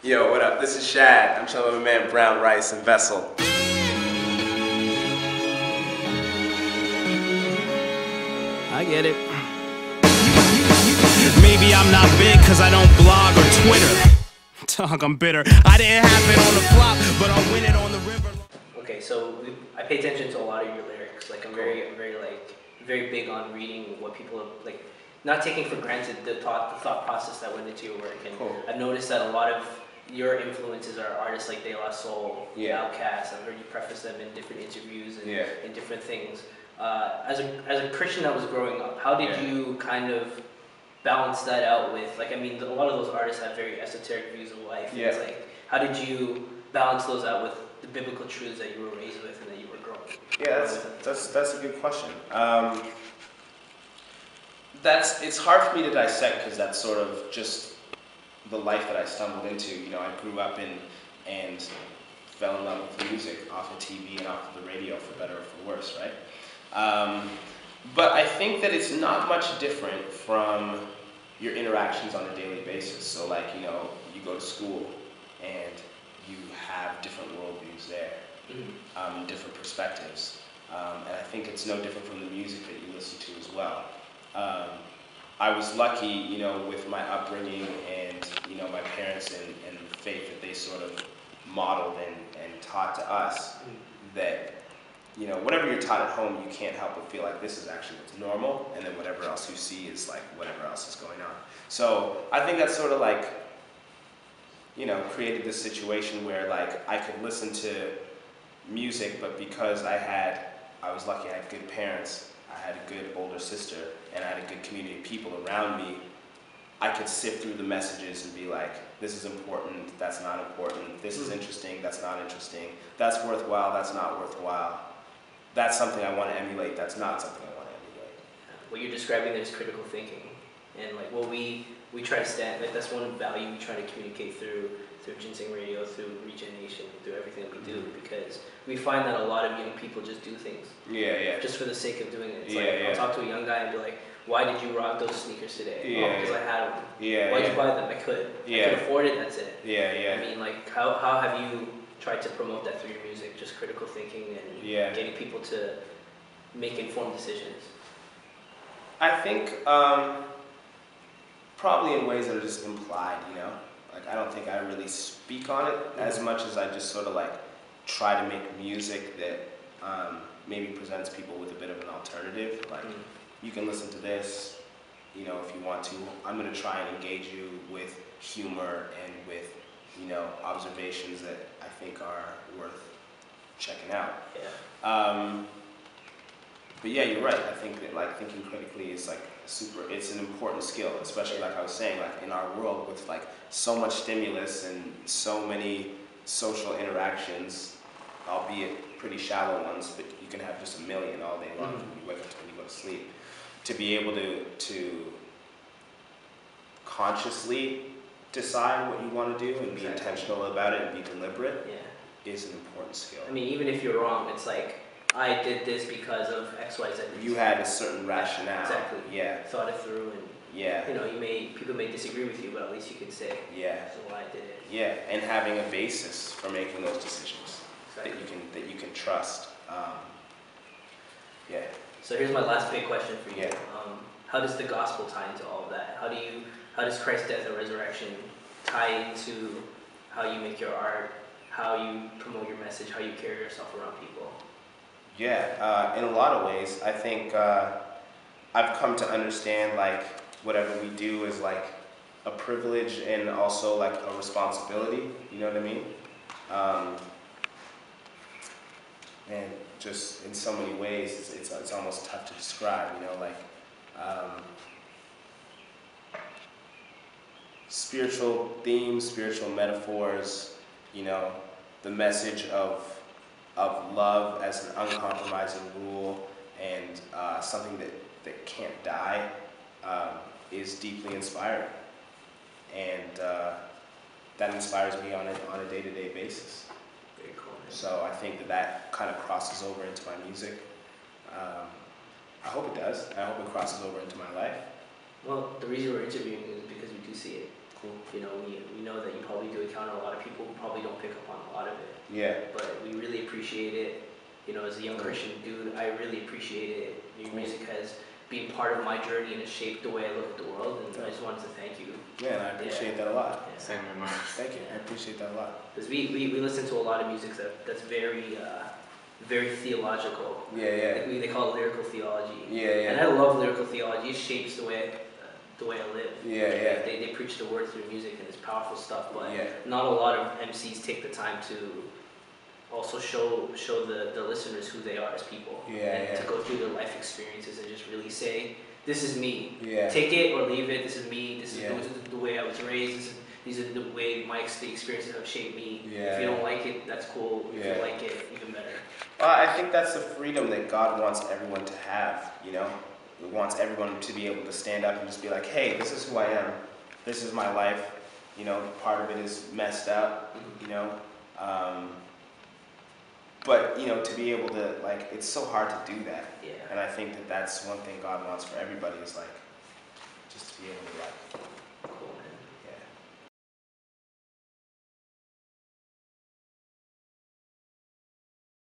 Yo, what up? This is Shad. I'm chilling with my man Brown Rice and Vessel. I get it. Maybe I'm not big cause I don't blog or Twitter. Dog, I'm bitter. I didn't have it on the flop, but I'll win it on the river. Okay, so I pay attention to a lot of your lyrics. Like I'm very big on reading what people have, like, not taking for granted the thought process that went into your work. And I've noticed that a lot of your influences are artists like De La Soul, Outkast. I've heard you preface them in different interviews and in different things. As a Christian that was growing up, how did you kind of balance that out with, like, I mean, a lot of those artists have very esoteric views of life. It's like, how did you balance those out with the biblical truths that you were raised with and that you were growing? Yeah, that's a good question. It's hard for me to dissect because that's sort of just the life that I stumbled into. You know, I grew up in and fell in love with music off of TV and off of the radio, for better or for worse, right? But I think that it's not much different from your interactions on a daily basis. So, like, you know, you go to school and you have different worldviews there, different perspectives. And I think it's no different from the music that you listen to as well. I was lucky, you know, with my upbringing and, you know, my parents and the faith that they sort of modeled and taught to us, that, you know, whatever you're taught at home, you can't help but feel like this is actually what's normal, and then whatever else you see is like whatever else is going on. So I think that's sort of like, you know, created this situation where, like, I could listen to music, but because I was lucky, I had good parents, I had a good older sister, and I had a good community of people around me, I could sift through the messages and be like, this is important, that's not important, this is interesting, that's not interesting, that's worthwhile, that's not worthwhile, that's something I want to emulate, that's not something I want to emulate. What you're describing there is critical thinking. And like what we try to stand, like that's one value we try to communicate through Ginseng Radio, through Regen+Nation, through everything that we do, because we find that a lot of young people just do things. Just for the sake of doing it. It's I'll talk to a young guy and be like, why did you rock those sneakers today? Because I had them. Why'd you buy them? I could. I could afford it, that's it. I mean, like, how have you tried to promote that through your music? Just critical thinking and getting people to make informed decisions? I think probably in ways that are just implied, you know? Like, I don't think I really speak on it as much as I just sort of like try to make music that maybe presents people with a bit of an alternative. Like, you can listen to this, you know, if you want to. I'm going to try and engage you with humor and with, you know, observations that I think are worth checking out. But yeah, you're right. I think that, like, thinking critically is like it's an important skill, especially like I was saying, like in our world with like so much stimulus and so many social interactions, albeit pretty shallow ones, but you can have just a million all day long when you wake up to when you go to sleep. To be able to consciously decide what you want to do and be intentional about it and be deliberate is an important skill. I mean, even if you're wrong, it's like, I did this because of X, Y, Z. You had a certain rationale. Exactly. Thought it through, and you know, people may disagree with you, but at least you can say, "So why I did it." And having a basis for making those decisions that you can trust. So here's my last big question for you. How does the gospel tie into all of that? How does Christ's death and resurrection tie into how you make your art, how you promote your message, how you carry yourself around people? In a lot of ways, I think I've come to understand, like, whatever we do is like a privilege and also like a responsibility, you know what I mean? And just in so many ways, it's almost tough to describe, you know, like spiritual themes, spiritual metaphors, you know, the message of love as an uncompromising rule and something that can't die is deeply inspiring, and that inspires me on a day-to-day basis. Very cool. So I think that kind of crosses over into my music. I hope it does. I hope it crosses over into my life. Well, the reason we're interviewing is because we do see it. Cool. You know, we know that you probably do encounter a lot of people who probably don't pick up on a lot of it. Yeah. But we really appreciate it. You know, as a young Christian dude, I really appreciate it. Your music has been part of my journey and has shaped the way I look at the world, and I just wanted to thank you. Yeah, and I appreciate that a lot. Yeah. Same, man. Thank you. I appreciate that a lot. Because we listen to a lot of music that's very very theological. Yeah. Like they call it lyrical theology. Yeah. And I love lyrical theology. It shapes the way I live. Yeah. They preach the word through music, and it's powerful stuff. But Yeah. not a lot of MCs take the time to also show the listeners who they are as people. And to go through their life experiences and just really say, this is me. Yeah. Take it or leave it. This is me. This is the way I was raised. These are the way the experiences have shaped me. Yeah. If you don't like it, that's cool. If Yeah. you like it, even better. Well, I think that's the freedom that God wants everyone to have, you know? He wants everyone to be able to stand up and just be like, hey, this is who I am. This is my life. You know, part of it is messed up, you know? But, you know, to be able to, like, it's so hard to do that. Yeah. And I think that that's one thing God wants for everybody is, like, just to be able to, like,